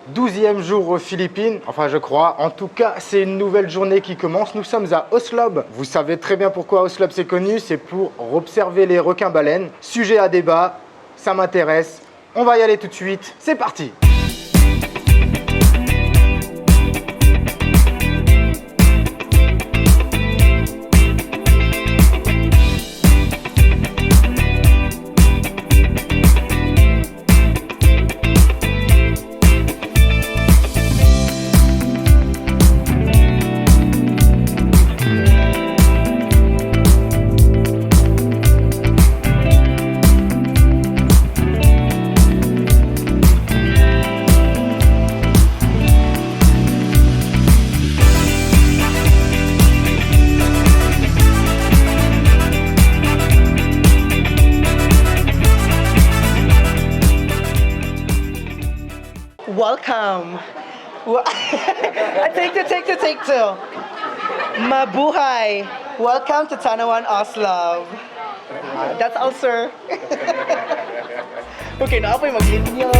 12e jour aux Philippines, enfin je crois. En tout cas, c'est une nouvelle journée qui commence. Nous sommes à Oslob. Vous savez très bien pourquoi Oslob c'est connu, c'est pour observer les requins-baleines. Sujet à débat, ça m'intéresse. On va y aller tout de suite. C'est parti! Welcome. Take two. Mabuhay. Welcome to Tanawan Oslo. That's all, sir. Okay, na ako'y maglinya.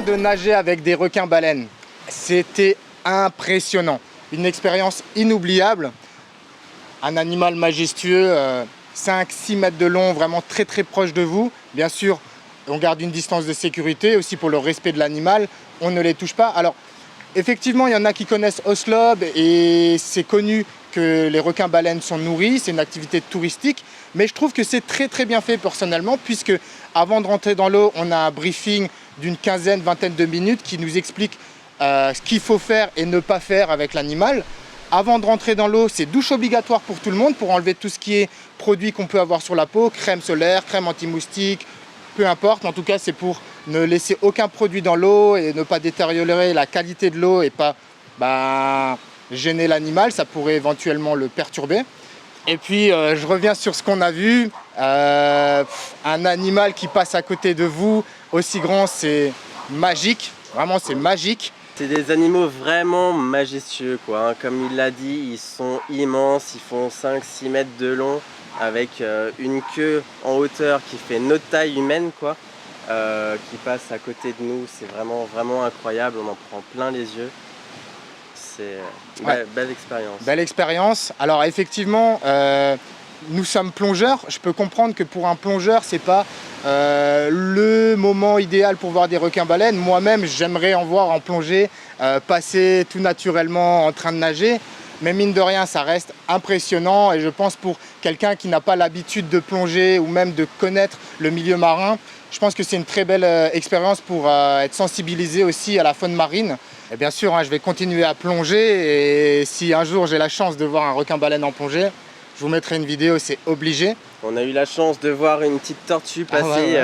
De nager avec des requins-baleines. C'était impressionnant. Une expérience inoubliable. Un animal majestueux, 5-6 mètres de long, vraiment très très proche de vous. Bien sûr, on garde une distance de sécurité aussi pour le respect de l'animal. On ne les touche pas. Alors, effectivement, il y en a qui connaissent Oslob et c'est connu que les requins-baleines sont nourris. C'est une activité touristique. Mais je trouve que c'est très très bien fait personnellement puisque avant de rentrer dans l'eau, on a un briefing d'une vingtaine de minutes qui nous explique ce qu'il faut faire et ne pas faire avec l'animal. Avant de rentrer dans l'eau, c'est douche obligatoire pour tout le monde pour enlever tout ce qui est produit qu'on peut avoir sur la peau, crème solaire, crème anti-moustique, peu importe. En tout cas, c'est pour ne laisser aucun produit dans l'eau et ne pas détériorer la qualité de l'eau et pas gêner l'animal. Ça pourrait éventuellement le perturber. Et puis, je reviens sur ce qu'on a vu. Un animal qui passe à côté de vous, aussi grand, c'est magique. Vraiment, c'est magique. C'est des animaux vraiment majestueux, quoi. Hein. Comme il l'a dit, ils sont immenses, ils font 5-6 mètres de long, avec une queue en hauteur qui fait notre taille humaine, quoi, qui passe à côté de nous. C'est vraiment, vraiment incroyable, on en prend plein les yeux. C'est une belle expérience. Belle expérience. Alors effectivement, nous sommes plongeurs. Je peux comprendre que pour un plongeur, c'est pas le moment idéal pour voir des requins-baleines. Moi-même, j'aimerais en voir en plongée, passer tout naturellement en train de nager. Mais mine de rien, ça reste impressionnant. Et je pense pour quelqu'un qui n'a pas l'habitude de plonger ou même de connaître le milieu marin, Je pense que c'est une très belle expérience pour être sensibilisé aussi à la faune marine. Et bien sûr, hein, je vais continuer à plonger et si un jour j'ai la chance de voir un requin-baleine en plongée, je vous mettrai une vidéo, c'est obligé. On a eu la chance de voir une petite tortue passer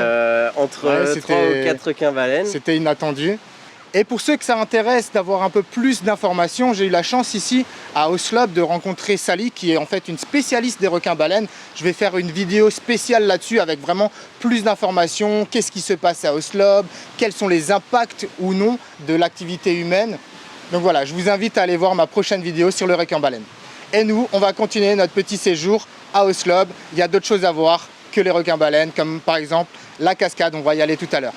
entre Ouais, 3 ou 4 requins-baleines. C'était inattendu. Et pour ceux que ça intéresse d'avoir un peu plus d'informations, j'ai eu la chance ici à Oslob de rencontrer Sally qui est en fait une spécialiste des requins-baleines. Je vais faire une vidéo spéciale là-dessus avec vraiment plus d'informations, qu'est-ce qui se passe à Oslob, quels sont les impacts ou non de l'activité humaine. Donc voilà, je vous invite à aller voir ma prochaine vidéo sur le requin-baleine. Et nous, on va continuer notre petit séjour à Oslob. Il y a d'autres choses à voir que les requins-baleines, comme par exemple la cascade, on va y aller tout à l'heure.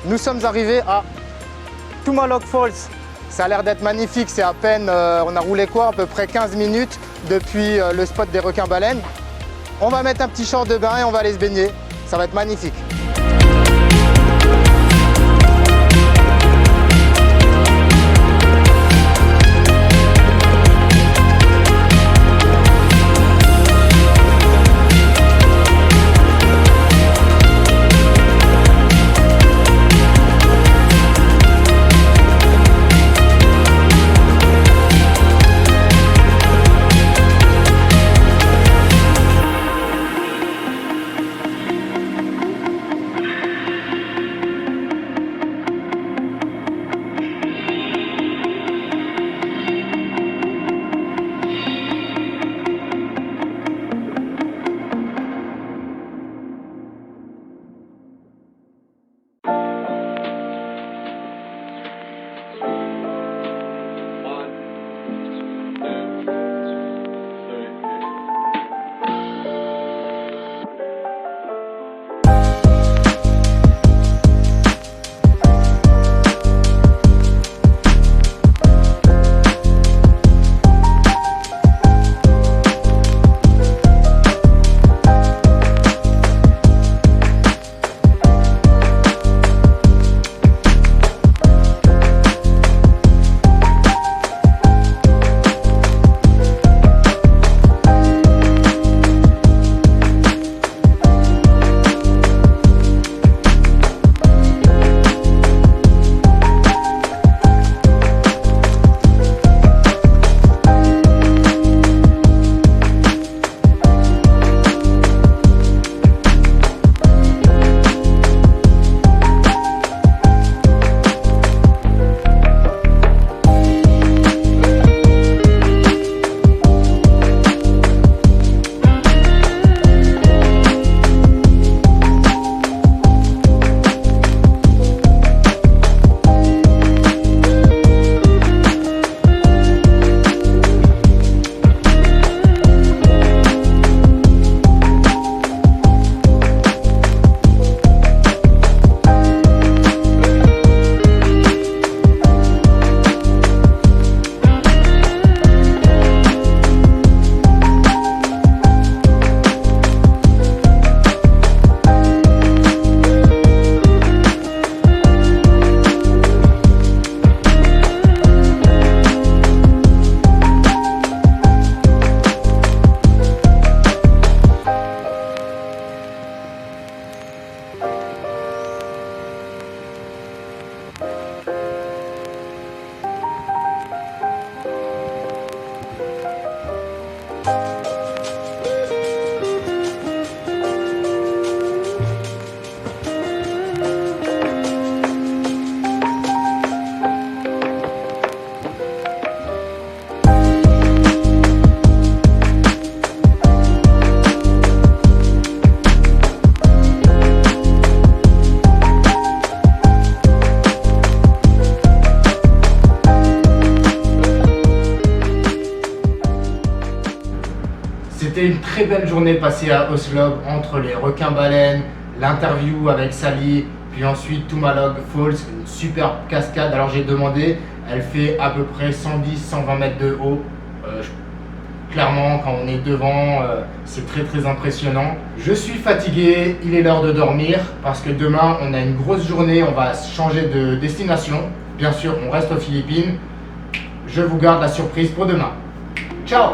Nous sommes arrivés à Tumalog Falls. Ça a l'air d'être magnifique, c'est à peine, on a roulé quoi, à peu près 15 minutes depuis le spot des requins-baleines. On va mettre un petit short de bain et on va aller se baigner. Ça va être magnifique. C'était une très belle journée passée à Oslo entre les requins-baleines, l'interview avec Sally, puis ensuite Tumalog Falls, une superbe cascade. Alors j'ai demandé, elle fait à peu près 110-120 mètres de haut. Clairement, quand on est devant, c'est très impressionnant. Je suis fatigué, il est l'heure de dormir parce que demain on a une grosse journée, on va changer de destination. Bien sûr, on reste aux Philippines. Je vous garde la surprise pour demain. Ciao!